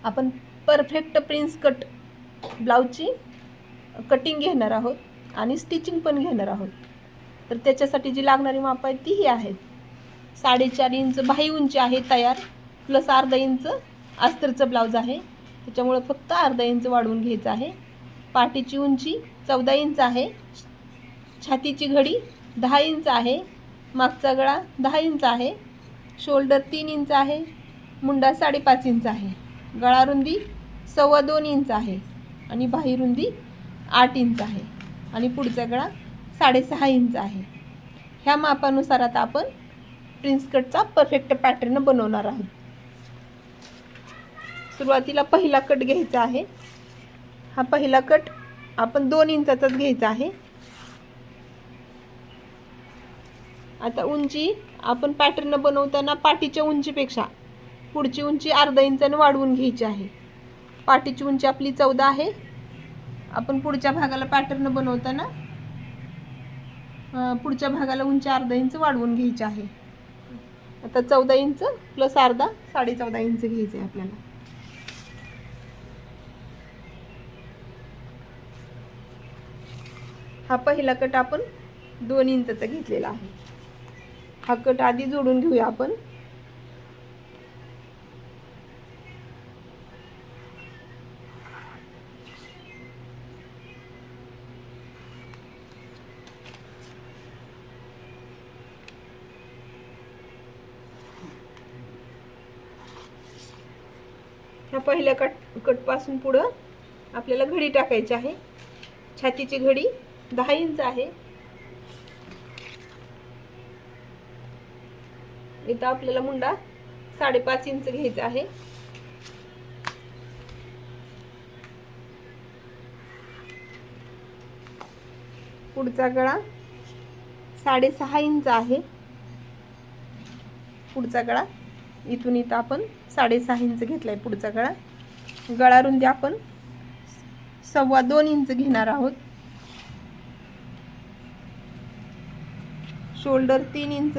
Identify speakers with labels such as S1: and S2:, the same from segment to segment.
S1: आपण perfect prince cut ब्लाऊजची cutting घेणार आहोत आणि स्टिचिंग पण घेणार आहोत. तर त्याच्यासाठी जी लागणारी माप आहे ती ही आहेत. 4.5 इंच बाही उंची आहे तयार, प्लस अर्धा इंच अस्तरचं ब्लाऊज आहे, त्याच्यामुळे फक्त अर्धा इंच वाढवून घ्यायचं आहे. पाठीची उंची 14 इंच आहे, छातीची घडी 10 इंच आहे, मागचा गळा 10 इंच आहे, शोल्डर 3 इंच आहे, मुंडा 5.5 इंच आहे, गळा रुंदी 2.25 इंच आहे आणि बाही रुंदी 8 इंच आहे आणि पुढचा गळा 6.5 इंच आहे. ह्या मापानुसार आता आपण प्रिन्स कटचा परफेक्ट पॅटर्न बनवणार आहोत. सुरुवातीला पहिला कट घ्यायचा आहे. हा पहिला कट आपण 2 इंचाचाच घ्यायचा आहे. आता उंची आपण पॅटर्न बनवताना पाठीच्या उंचीपेक्षा पुढची उंची अर्धा इंचाने वाढवून घ्यायची आहे. पाठीची उंची आपली 14 आहे. आपण पुढच्या भागाला पॅटर्न बनवताना पुढच्या भागाला उंची अर्धा इंच वाढवून घ्यायची आहे. आता 14 इंच प्लस अर्धा 14.5 इंच घ्यायचे आहे आपल्याला. हा पहिला कट आपण 2 इंचचा घेतलेला आहे. हा कट आधी जोडून घेऊया आपण. ह्या पहिल्या कटपासून पुढं आपल्याला घडी टाकायची आहे. छातीची घडी 10 इंच आहे. इथं आपल्याला मुंडा 5.5 इंच घ्यायचा आहे. पुढचा गळा 6.5 इंच आहे. पुढचा गळा इथून इथं आपण 6.5 इंच घेतलाय. पुढचा गळा गळा रुंदी आपण 2.25 इंच घेणार आहोत. शोल्डर 3 इंच,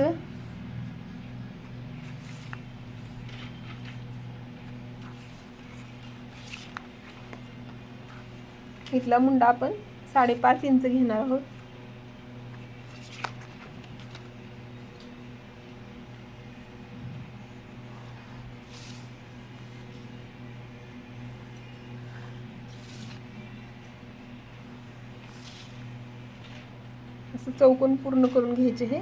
S1: इथला मुंडा आपण 5.5 इंच घेणार आहोत. असं चौकोन पूर्ण करून घ्यायचे हे.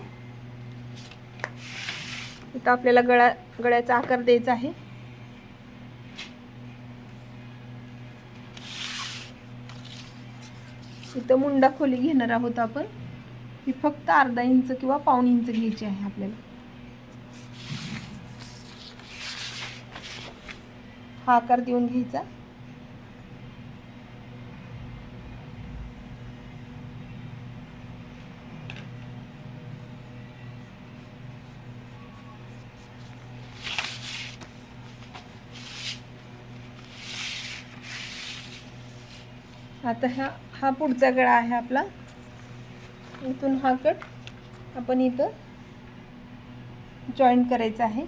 S1: इथं आपल्याला गळ्याचा आकार द्यायचा आहे. इथं मुंडा खोली घेणार आहोत आपण. ही फक्त अर्धा इंच किंवा पाऊण इंच घ्यायची आहे आपल्याला. हा आकार देऊन घ्यायचा. आता हा पुढचा गळा आहे आपला. इथून हा कट आपण इथं जॉईंट करायचा आहे.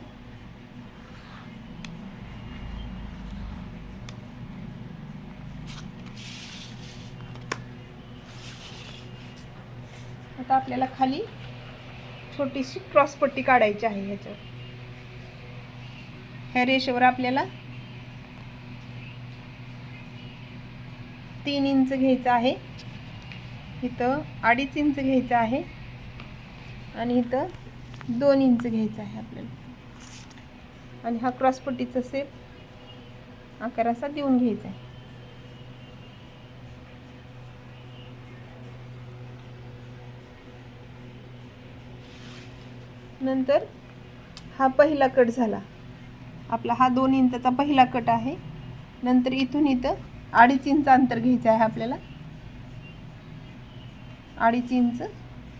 S1: आता आपल्याला खाली छोटीशी क्रॉस पट्टी काढायची आहे. ह्याच्यावर ह्या रेषेवर आपल्याला 3 इंच घ्यायचं आहे. इथं 2.5 इंच घ्यायचं आहे आणि इथं 2 इंच घ्यायचं आहे आपल्याला. आणि हा क्रॉस पट्टीचा शेप आकार असा देऊन घ्यायचा आहे. नंतर हा पहिला कट झाला आपला. हा 2 इंचाचा पहिला कट आहे. नंतर इथून इथं 2.5 इंच अंतर घ्यायचं आहे आपल्याला. 2.5 इंच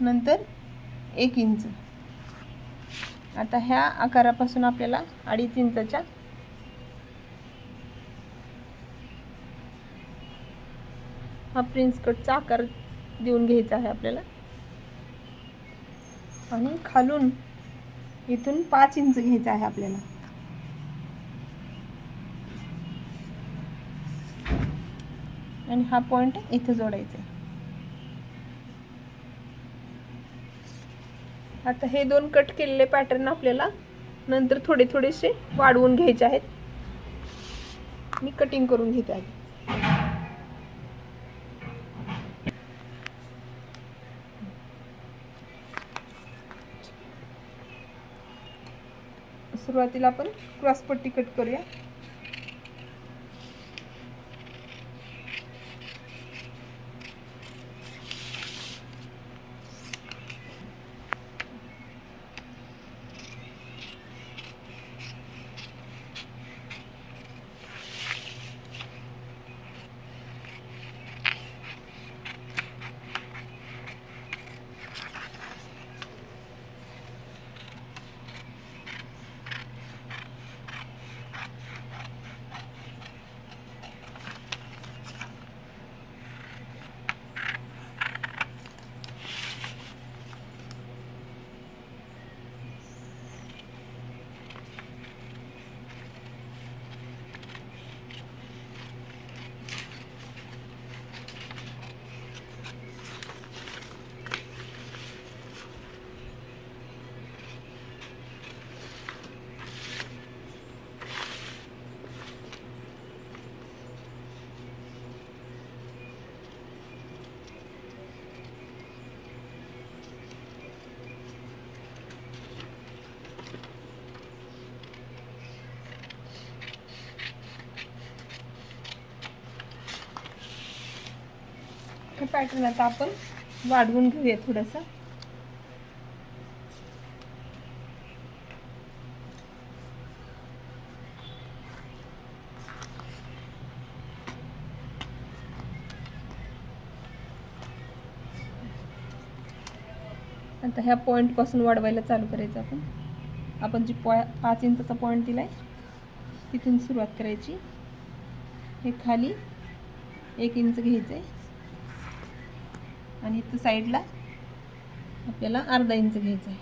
S1: नंतर 1 इंच. आता ह्या आकारापासून आपल्याला 2.5 इंचाच्या हा प्रिन्स कटचा आकार देऊन घ्यायचा आहे आपल्याला. आणि खालून इथून 5 इंच घ्यायचं आहे आपल्याला. आणि हा पॉइंट इथे जोडायचा आहे. आता हे 2 कट केलेले पॅटर्न आपल्याला नंतर थोडे थोडेसे वाढवून घ्यायचे आहेत. मी कटिंग करून घेते आहे. सुरुवातीला आपण क्रॉस पट्टी कट करूया. हे पॅटर्न आता आपण वाढवून घेऊया थोडंसं. आता ह्या पॉईंट पासून वाढवायला चालू करायचं. आपण जी 5 इंचाचा पॉईंट दिलाय तिथून सुरुवात करायची. हे खाली 1 इंच घ्यायचं आहे आणि इथं साईडला आपल्याला अर्धा इंच घ्यायचं आहे.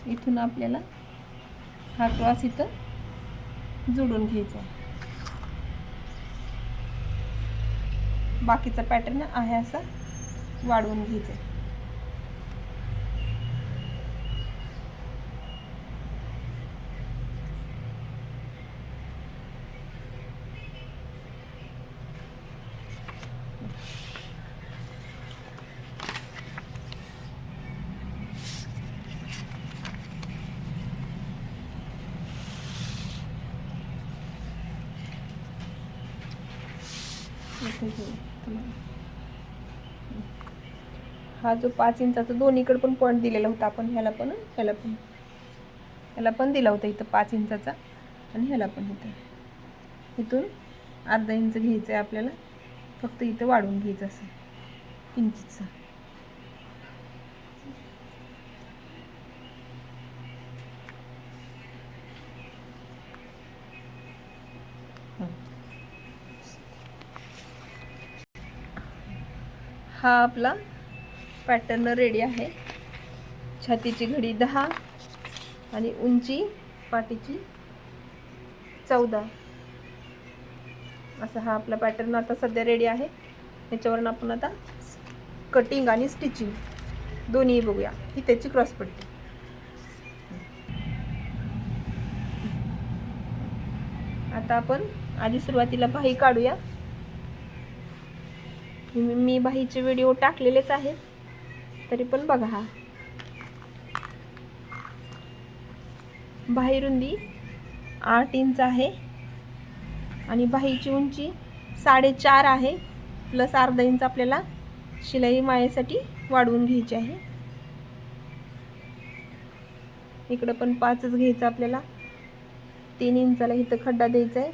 S1: इथून आपल्याला हा क्रॉस इथं जोडून घ्यायचा आहे. बाकीचा पॅटर्न आहे असा वाढवून घ्यायचा आहे. हा जो 5 इंचाचा दोन्हीकडे पण पॉईंट दिलेला होता आपण, ह्याला पण दिला होता इथं 5 इंचाचा आणि ह्याला पण इथं. इथून अर्धा इंच घ्यायचं आहे आपल्याला, फक्त इथं वाढवून घ्यायचं असं इंचचं. हा आपला पॅटर्न रेडी आहे. छातीची घडी 10 आणि उंची पाठीची 14 असा हा आपला पॅटर्न आता सध्या रेडी आहे. याच्यावरून आपण आता कटिंग आणि स्टिचिंग दोन्ही बघूया. ही त्याची क्रॉस पट्टी. आता आपण आधी सुरुवातीला बाही काढूया. मी बाहीचे व्हिडिओ टाकलेलेच आहेत, तरी पण बघा. हा बाही रुंदी 8 इंच आहे आणि बाहीची उंची 4.5 आहे, प्लस अर्धा इंच आपल्याला शिलाई मायेसाठी वाढवून घ्यायची आहे. इकडं पण 5च घ्यायचं आपल्याला. 3 इंचाला इथं खड्डा द्यायचा आहे.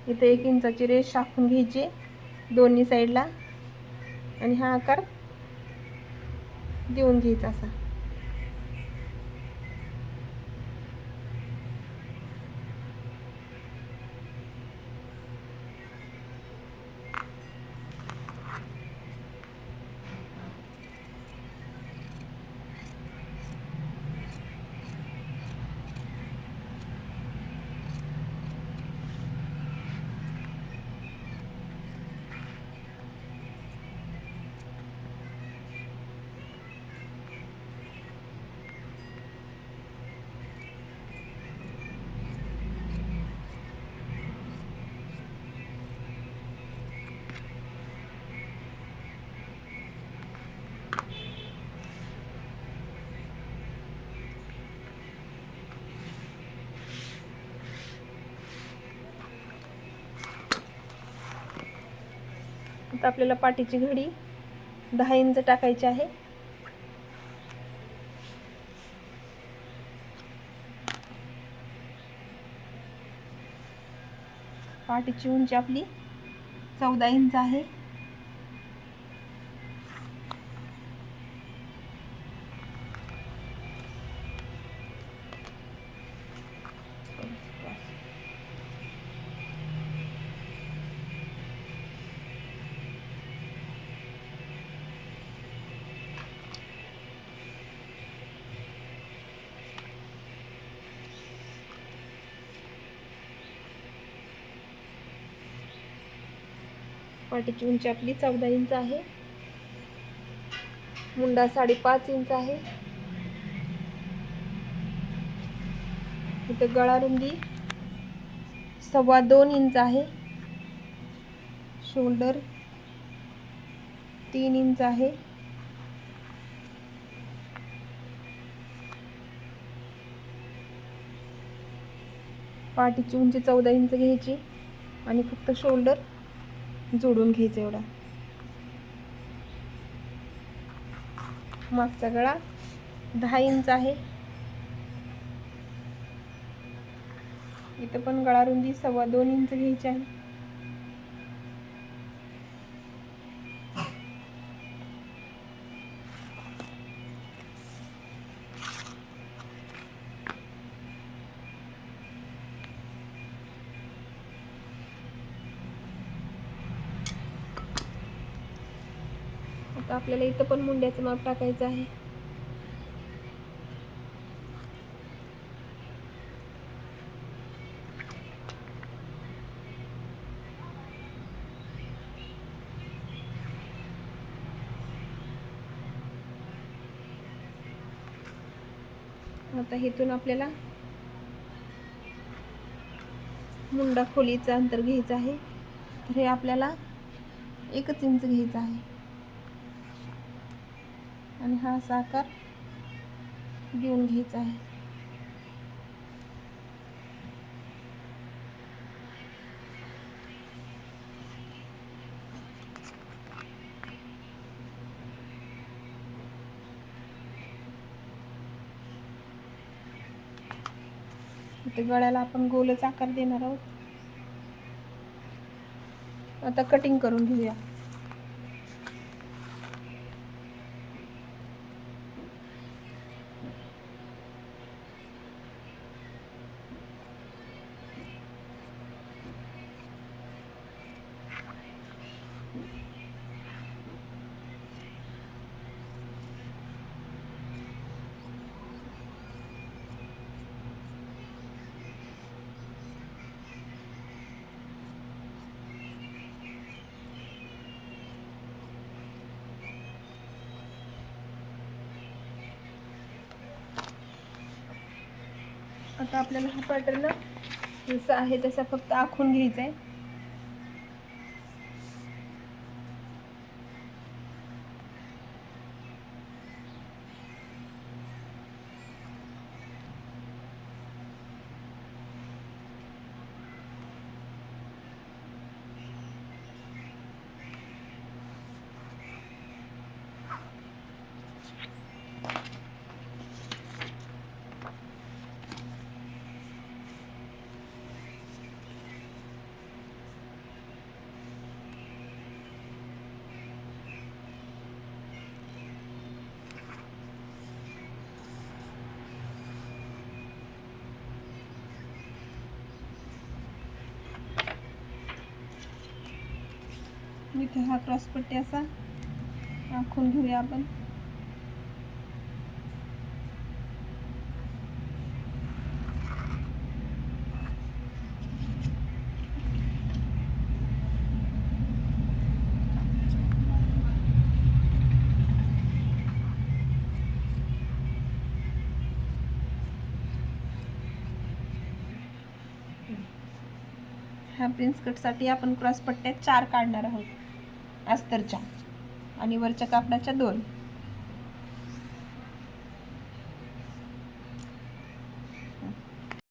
S1: इथं 1 इंचाची रेष टाकून घ्यायची दोन्ही साईडला आणि हा आकार देऊन घ्यायचा असा. आता आपल्याला पाठीची घडी 10 इंच टाकायची आहे. पाठीची उंची आपली 14 इंच आहे. पाठीची उंची आपली 14 इंच आहे. मुंडा 5.5 इंच आहे. इथे गळा रुंदी 2.25 इंच आहे. शोल्डर 3 इंच आहे. पाठीची उंची 14 इंच घ्यायची आणि फक्त शोल्डर जोडून घ्यायचं एवढा. मागचा गळा 10 इंच आहे. इथं पण गळा रुंदी 2.25 इंच घ्यायची आहे. आता आपल्याला इथं पण मुंड्याचं माप टाकायचं आहे. आता इथून आपल्याला मुंडा खोलीचं अंतर घ्यायचं आहे. तर हे आपल्याला 1 इंच घ्यायचं आहे आणि हा असा आकार घेऊन घ्यायचा आहे. इथे गळ्याला आपण गोलच आकार देणार आहोत. आता कटिंग करून घेऊया. आता आपल्याला हा पॅटर्न जसा आहे तसा फक्त आखून घ्यायचा आहे. इथे हा क्रॉस पट्टी असा आखून घेऊया आपण. ह्या प्रिन्स कटसाठी आपण क्रॉस पट्ट्या 4 काढणार आहोत अस्तरच्या आणि वरच्या कापडाच्या 2.